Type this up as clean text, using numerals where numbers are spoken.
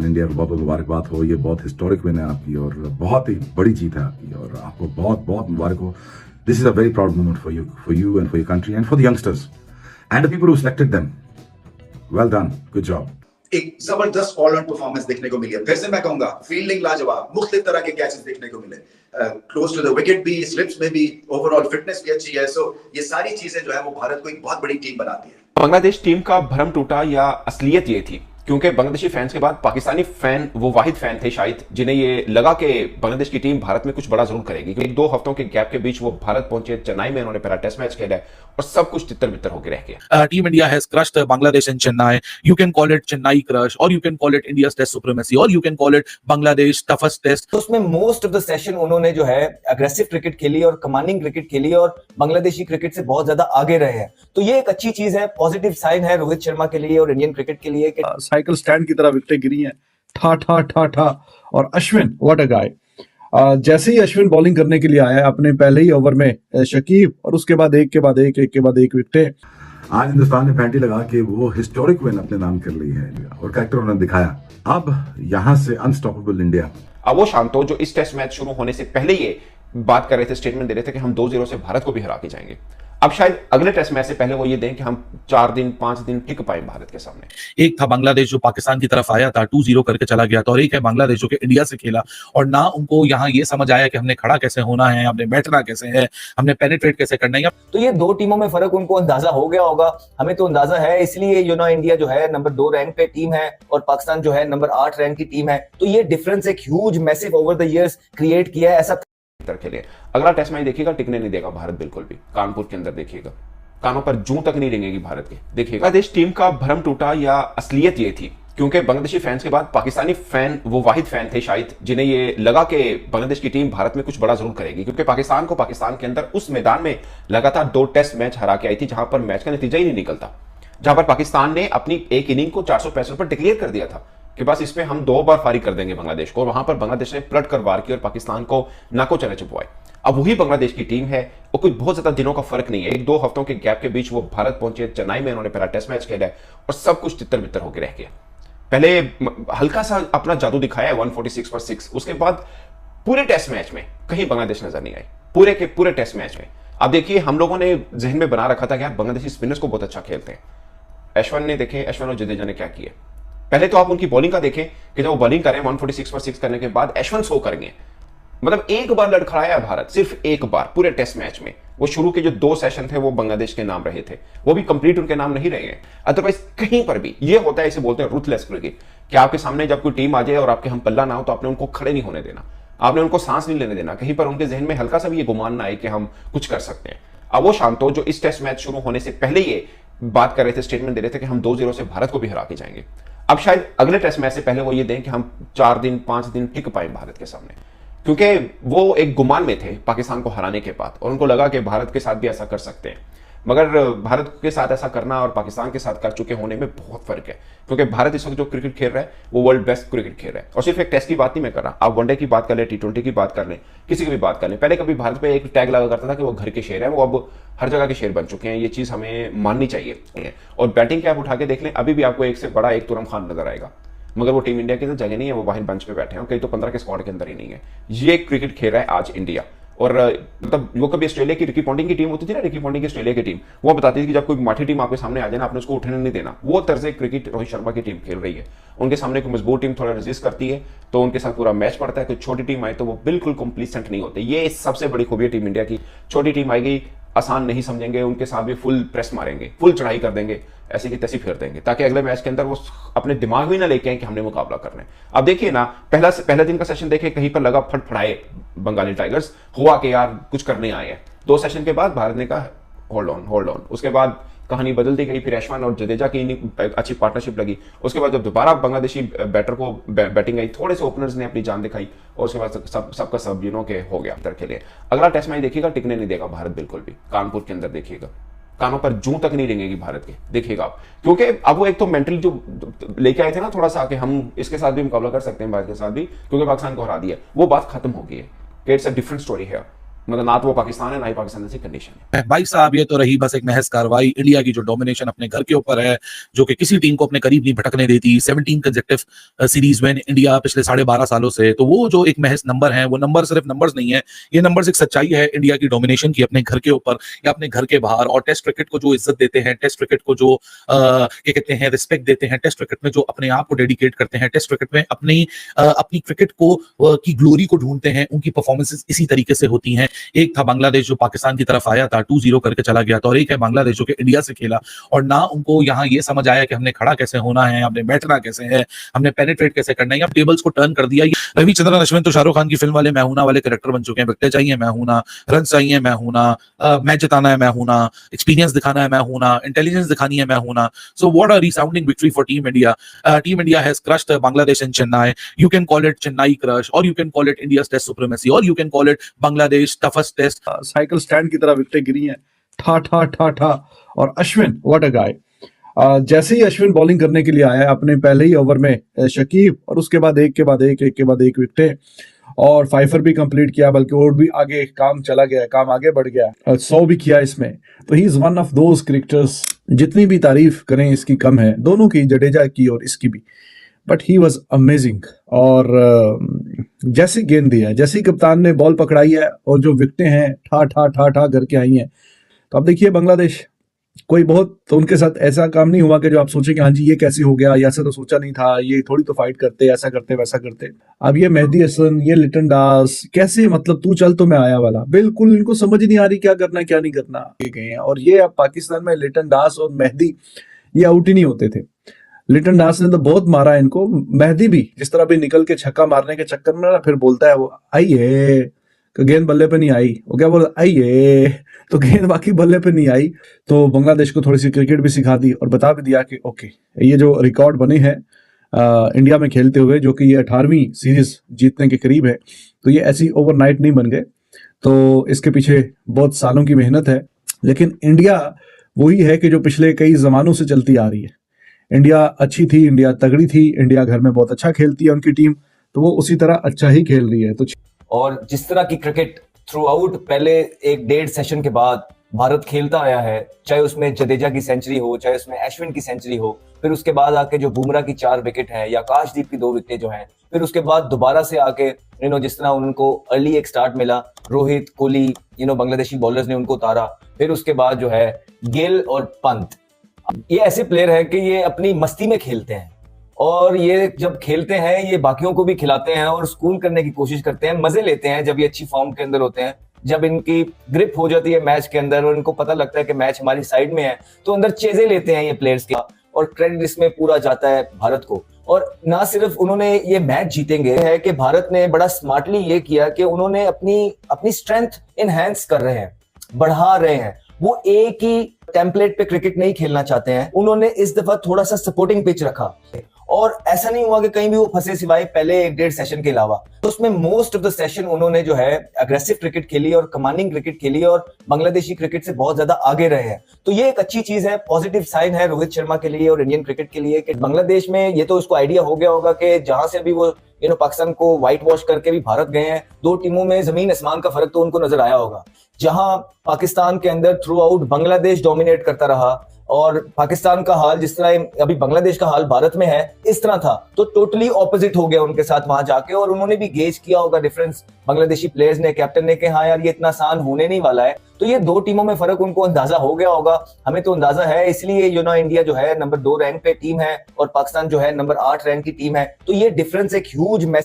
India को बहुत बहुत मुबारकबाद हो। ये बहुत हिस्टोरिक विन है आपकी और बहुत ही बड़ी जीत है आपकी और आपको बहुत बहुत मुबारक हो। This is a very proud moment for you and for your country and for the youngsters and the people who selected them. Well done, good job. एक जबरदस्त ऑलराउंड परफॉर्मेंस देखने को मिली है। फिर से मैं कहूंगा फील्डिंग लाजवाब, मुख्तलिफ तरह के कैचेस देखने को मिले, क्लोज टू द विकेट भी, स्लिप्स में भी, ओवरऑल फिटनेस भी अच्छी है। सो ये सारी चीजें जो है वो भारत को एक बहुत बड़ी टीम बनाती है। बांग्लादेश टीम का भ्रम टूटा या असलियत ये थी क्योंकि बांग्लादेशी फैंस के बाद पाकिस्तानी फैन वो वाहिद फैन थे शायद जिन्हें ये लगा कि बांग्लादेश की टीम भारत में कुछ बड़ा जरूर करेगी, क्योंकि 2 हफ्तों के गैप के बीच वो भारत पहुंचे। चेन्नई में उन्होंने पहला टेस्ट मैच खेला और सब कुछ तितर बितर होकर रह गया। Team India has crushed Bangladesh in Chennai. You can call it Chennai crush, or you can call it India's test supremacy, or you can call it Bangladesh toughest test. तो उसमें मोस्ट ऑफ द सेशन उन्होंने जो है aggressive cricket खेली और commanding cricket खेली और Bangladeshi cricket से बहुत ज्यादा आगे रहे हैं। तो ये एक अच्छी चीज है, पॉजिटिव साइन है रोहित शर्मा के लिए और इंडियन क्रिकेट के लिए कि साइकिल स्टैंड की तरह विकेटें गिरी हैं, ठा ठा ठा ठा। और अश्विन, व्हाट अ गाय। जैसे ही अश्विन बॉलिंग करने के लिए आया अपने पहले ही ओवर में शकीब, और उसके बाद एक के बाद एक विकेटें। आज हिंदुस्तान ने पैंटी लगा के वो हिस्टोरिक विन अपने नाम कर ली है और कैरेक्टर उन्होंने दिखाया। अब यहां से अनस्टॉपेबल इंडिया। अब वो शांतो जो इस टेस्ट मैच शुरू होने से पहले ये बात कर रहे थे, स्टेटमेंट दे रहे थे कि हम 2-0 से भारत को भी हरा के जाएंगे। अब शायद अगले टेस्ट मैच से पहले वो ये दें कि हम 4 दिन 5 दिन टिक पाए भारत के सामने। एक था बांग्लादेश जो पाकिस्तान की तरफ आया था 2-0 करके चला गया था, और एक है बांग्लादेश जो कि इंडिया से खेला और ना उनको यहाँ ये समझ आया कि हमने खड़ा कैसे होना है, हमने बैठना कैसे है, हमने पेनिट्रेट कैसे करना है। तो ये 2 टीमों में फर्क उनको अंदाजा हो गया होगा, हमें तो अंदाजा है। इसलिए इंडिया जो है नंबर 2 रैंक पे टीम है और पाकिस्तान जो है नंबर 8 रैंक की टीम है। तो ये डिफरेंस एक huge massive over the years create किया है। ऐसा खेले अगला टेस्ट मैच देखिएगा, टिकने नहीं देगा भारत बिल्कुल भी। कानपुर के अंदर देखिएगा, कानों पर जूं तक नहीं रेंगेगी भारत के। देखिएगा बांग्लादेश टीम का भ्रम टूटा या असलियत ये थी क्योंकि बांग्लादेशी फैंस के बाद पाकिस्तानी फैन वो वाहिद फैन थे शायद जिन्हें ये लगा कि बांग्लादेश की टीम भारत में कुछ बड़ा जरूर करेगी, क्योंकि पाकिस्तान को पाकिस्तान के अंदर उस मैदान में लगातार 2 टेस्ट मैच हरा के आई थी जहां पर मैच का नतीजा ही नहीं निकलता, जहां पर पाकिस्तान ने अपनी एक इनिंग को 465 पर डिक्लेयर कर दिया था कि बस इसमें हम 2 बार फारिग कर देंगे बांग्लादेश को। और वहां पर बांग्लादेश ने पलट कर वार की और पाकिस्तान को नाको चने चुपवाए। अब वही बांग्लादेश की टीम है और कुछ बहुत ज्यादा दिनों का फर्क नहीं है। 1-2 हफ्तों के गैप के बीच वो भारत पहुंचे। चेन्नई में उन्होंने पहला टेस्ट मैच खेला और सब कुछ तितर बितर होकर रह गया। पहले हल्का सा अपना जादू दिखाया 146 पर 6, उसके बाद पूरे टेस्ट मैच में कहीं बांग्लादेश नजर नहीं आई, पूरे के पूरे टेस्ट मैच में। अब देखिए हम लोगों ने जहन में बना रखा था कि यार बांग्लादेशी स्पिनर्स को बहुत अच्छा खेलते हैं। अश्विन और जडेजा ने क्या किया, पहले तो आप उनकी बॉलिंग का देखें कि जब वो बॉलिंग करें 146 पर 6 करने के बाद अश्विन शो करेंगे, मतलब एक बार लड़खड़ाया भारत, सिर्फ एक बार पूरे टेस्ट मैच में। वो शुरू के जो 2 सेशन थे वो बांग्लादेश के नाम रहे थे, वो भी कंप्लीट उनके नाम नहीं रहे हैं। अदरवाइज कहीं पर भी ये होता है, इसे बोलते हैं रूथलेस क्रिकेट, कि आपके सामने जब कोई टीम आ जाए और आपके हम पल्ला ना हो तो आपने उनको खड़े नहीं होने देना, आपने उनको सांस नहीं लेने देना, कहीं पर उनके जहन में हल्का सा भी ये गुमान ना आए कि हम कुछ कर सकते हैं। अब वो शांतो जो इस टेस्ट मैच शुरू होने से पहले ये बात कर रहे थे, स्टेटमेंट दे रहे थे कि हम 2-0 से भारत को भी हरा के जाएंगे। अब शायद अगले टेस्ट मैच से पहले वो ये दें कि हम 4 दिन 5 दिन टिक पाए भारत के सामने, क्योंकि वो एक गुमान में थे पाकिस्तान को हराने के बाद और उनको लगा कि भारत के साथ भी ऐसा कर सकते हैं। मगर भारत के साथ ऐसा करना और पाकिस्तान के साथ कर चुके होने में बहुत फर्क है, क्योंकि भारत इस वक्त जो क्रिकेट खेल रहा है वो वर्ल्ड बेस्ट क्रिकेट खेल रहा है। और सिर्फ एक टेस्ट की बात नहीं मैं कर रहा, आप वनडे की बात कर लें, T20 की बात कर लें, किसी की भी बात कर लें। पहले कभी भारत पे एक टैग लगा करता था कि वो घर के शेर है, वो अब हर जगह के शेर बन चुके हैं। ये चीज हमें माननी चाहिए। और बैटिंग के आप उठा के देख लें, अभी भी आपको एक से बड़ा एक तुरम खान नजर आएगा, मगर वो टीम इंडिया की तो जगह नहीं है, वो बाहर बेंच पे बैठे हैं, कई तो 15 के स्क्वाड के अंदर ही नहीं है। ये क्रिकेट खेल रहा है आज इंडिया। और मतलब वो कभी ऑस्ट्रेलिया की रिकी पॉन्टिंग की टीम होती थी ना, रिकी पॉन्टिंग की ऑस्ट्रेलिया की टीम, वो बताती थी कि जब कोई माठी टीम आपके सामने आ जाए ना, आपने उसको उठने नहीं देना। वो तर्ज क्रिकेट रोहित शर्मा की टीम खेल रही है। उनके सामने कोई मजबूत टीम थोड़ा रेजिस्ट करती है तो उनके साथ पूरा मैच पड़ता है, कोई छोटी टीम आए तो वो बिल्कुल कंप्लीसेंट नहीं होते। ये सबसे बड़ी खूबी है टीम इंडिया की। छोटी टीम आएगी, आसान नहीं समझेंगे, उनके साथ भी फुल प्रेस मारेंगे, फुल चढ़ाई कर देंगे, ऐसी की तैसी फेर देंगे, ताकि अगले मैच के अंदर वो अपने दिमाग में ना लेके आए कि हमने मुकाबला करना है। अब देखिए ना, पहला दिन का सेशन देखे, कहीं पर लगा फटफड़ाए बंगाली टाइगर्स, हुआ कि यार कुछ करने आए हैं। 2 सेशन के बाद भारत ने कहा होल्ड ऑन। उसके बाद कहानी बदल दी गई, फिर अश्विन और जडेजा की अच्छी पार्टनरशिप लगी। उसके बाद जब दोबारा बांग्लादेशी बैटर को बैटिंग आई, थोड़े से ओपनर्स ने अपनी जान दिखाई और उसके बाद सबका सब के हो गया के लिए। अगला टेस्ट मैच देखिएगा, टिकने नहीं देगा भारत बिल्कुल भी। कानपुर के अंदर देखिएगा, कानों पर जूं तक नहीं रेंगेगी भारत के, देखिएगा आप। क्योंकि अब वो एक तो मेंटली जो लेके आए थे ना थोड़ा सा कि हम इसके साथ भी मुकाबला कर सकते हैं, भारत के साथ भी, क्योंकि पाकिस्तान को हरा दिया, वो बात खत्म हो गई है। इट्स अ डिफरेंट स्टोरी है। मतलब ना तो वो पाकिस्तान है ना ही पाकिस्तान जैसी कंडीशन है। भाई साहब ये तो रही बस एक महज कार्रवाई, इंडिया की जो डोमिनेशन अपने घर के ऊपर है, जो कि किसी टीम को अपने करीब नहीं भटकने देती। 17 कंसेक्टिव सीरीज विन इंडिया पिछले 12.5 सालों से, तो वो जो एक महज नंबर है, वो नंबर सिर्फ नंबर्स नहीं है, ये नंबर्स एक सच्चाई है इंडिया की डोमिनेशन की अपने घर के ऊपर या अपने घर के बाहर। और टेस्ट क्रिकेट को जो इज्जत देते हैं, टेस्ट क्रिकेट को जो क्या कहते हैं रिस्पेक्ट देते हैं, टेस्ट क्रिकेट में जो अपने आप को डेडिकेट करते हैं, टेस्ट क्रिकेट में अपनी क्रिकेट को की ग्लोरी को ढूंढते हैं, उनकी परफॉर्मेंसेस इसी तरीके से होती हैं। एक था बांग्लादेश जो पाकिस्तान की तरफ आया था, 2-0 करके चला गया था, और एक है बांग्लादेश जो कि इंडिया से खेला और ना उनको यहाँ ये समझ आया कि हमने खड़ा कैसे होना है, हमने बैठना कैसे है, हमने पेनिट्रेट कैसे करना है, टेबल्स को टर्न कर दिया। रविचंद्रन अश्विन तो शाहरुख खान की फिल्म वाले मैं हूं ना वाले कैरेक्टर बन चुके हैं। विकेट चाहिए मैं हूं ना, रन चाहिए मैं हूं ना, मैच जिताना है मैं हूं ना, एक्सपीरियंस दिखाना है मैं हूं ना, इंटेलिजेंस दिखानी है मैं हूं ना। So what a resounding victory for team India. Team India has crushed Bangladesh in Chennai. You can call it Chennai crush, or you can call it India's test supremacy, or you can call it Bangladesh toughest test. Cycle stand की तरह विकेटें गिरी हैं, ठा ठा ठा ठा। और Ashwin what a गाय। जैसे ही Ashwin bowling करने के लिए आया अपने पहले ही ओवर में शकीब, और उसके बाद एक के बाद एक विकेटें, और फाइफर भी कंप्लीट किया, बल्कि और भी आगे काम चला गया, काम आगे बढ़ गया, 100 भी किया इसमें। तो he is one of those cricketers, जितनी भी तारीफ करें इसकी कम है, दोनों की, जडेजा की और इसकी भी, बट ही वॉज अमेजिंग। और जैसे गेंद दिया, जैसे ही कप्तान ने बॉल पकड़ाई है और जो विकेटें हैं ठा ठा ठा ठा करके आई हैं। तो अब देखिए बांग्लादेश, कोई बहुत तो उनके साथ ऐसा काम नहीं हुआ कि जो आप सोचे कि हाँ जी ये कैसे हो गया, ऐसा तो सोचा नहीं था, ये थोड़ी तो फाइट करते, ऐसा करते वैसा करते। अब ये मेहदी हसन, ये लिटन दास, कैसे मतलब तू चल तो मैं आया वाला, बिल्कुल इनको समझ नहीं आ रही क्या करना क्या नहीं करना गए हैं। और ये अब पाकिस्तान में लिटन दास और मेहदी ये आउट ही नहीं होते थे। लिटन दास ने तो बहुत मारा इनको, मेहदी भी जिस तरह भी निकल के छक्का मारने के चक्कर में ना फिर बोलता है वो आइए, गेंद बल्ले पे नहीं आई, वो क्या बोल आइए, तो गेंद बाकी बल्ले पे नहीं आई। तो बांग्लादेश को थोड़ी सी क्रिकेट भी सिखा दी और बता भी दिया कि ओके ये जो रिकॉर्ड बने हैं इंडिया में खेलते हुए, जो कि ये 18वीं सीरीज जीतने के करीब है, तो ये ऐसी ओवरनाइट नहीं बन गए, तो इसके पीछे बहुत सालों की मेहनत है। लेकिन इंडिया वही है कि जो पिछले कई जमानों से चलती आ रही है। इंडिया अच्छी थी, इंडिया तगड़ी थी, इंडिया घर में बहुत अच्छा खेलती है उनकी टीम, तो वो उसी तरह अच्छा ही खेल रही है। तो और जिस तरह की क्रिकेट थ्रू आउट पहले 1-1.5 सेशन के बाद भारत खेलता आया है, चाहे उसमें जडेजा की सेंचुरी हो, चाहे उसमें अश्विन की सेंचुरी हो, फिर उसके बाद आके जो बुमराह की 4 विकेट हैं या आकाशदीप की 2 विकेट जो हैं, फिर उसके बाद दोबारा से आके जिस तरह उनको अर्ली एक स्टार्ट मिला, रोहित, कोहली, बांग्लादेशी बॉलर्स ने उनको उतारा, फिर उसके बाद जो है गिल और पंत, ये ऐसे प्लेयर हैं कि ये अपनी मस्ती में खेलते हैं, और ये जब खेलते हैं ये बाकियों को भी खिलाते हैं और स्कूल करने की कोशिश करते हैं, मजे लेते हैं जब ये अच्छी फॉर्म के अंदर होते हैं। जब इनकी ग्रिप हो जाती है मैच के अंदर और इनको पता लगता है कि मैच हमारी साइड में है, तो अंदर चेजे लेते हैं ये प्लेयर्स के, और क्रेडिट इसमें पूरा जाता है भारत को। और ना सिर्फ उन्होंने ये मैच जीतेंगे, है कि भारत ने बड़ा स्मार्टली ये किया कि उन्होंने अपनी स्ट्रेंथ इनहैंस कर रहे हैं, बढ़ा रहे हैं। वो एक ही टेम्पलेट पे क्रिकेट नहीं खेलना चाहते हैं, उन्होंने इस दफा थोड़ा सा सपोर्टिंग पिच रखा, और ऐसा नहीं हुआ कि कहीं भी वो फंसे सिवाय पहले 1-1.5 सेशन के अलावा। तो उसमें मोस्ट ऑफ द सेशन उन्होंने जो है अग्रेसिव क्रिकेट खेली और कमांडिंग क्रिकेट खेली, और बांग्लादेशी क्रिकेट से बहुत ज्यादा आगे रहे हैं। तो ये एक अच्छी चीज है, पॉजिटिव साइन है रोहित शर्मा के लिए और इंडियन क्रिकेट के लिए कि बांग्लादेश में ये तो उसको आइडिया हो गया होगा कि जहां से भी वो पाकिस्तान को व्हाइट वॉश करके भी भारत गए हैं, 2 टीमों में जमीन आसमान का फर्क तो उनको नजर आया होगा। जहां पाकिस्तान के अंदर थ्रू आउट बांग्लादेश डोमिनेट करता रहा, और पाकिस्तान का हाल जिस तरह अभी बांग्लादेश का हाल भारत में है इस तरह था, तो टोटली ऑपोजिट हो गया उनके साथ वहां जाके, और उन्होंने भी गेज किया होगा डिफरेंस बांग्लादेशी प्लेयर्स ने, कैप्टन ने, कि हाँ यार ये इतना आसान होने नहीं वाला है। तो ये 2 टीमों में फर्क उनको अंदाजा हो गया होगा, हमें तो अंदाजा है, इसलिए इंडिया जो है नंबर 2 रैंक पे टीम है और पाकिस्तान जो है नंबर 8 रैंक की टीम है। तो ये डिफरेंस एक ह्यूज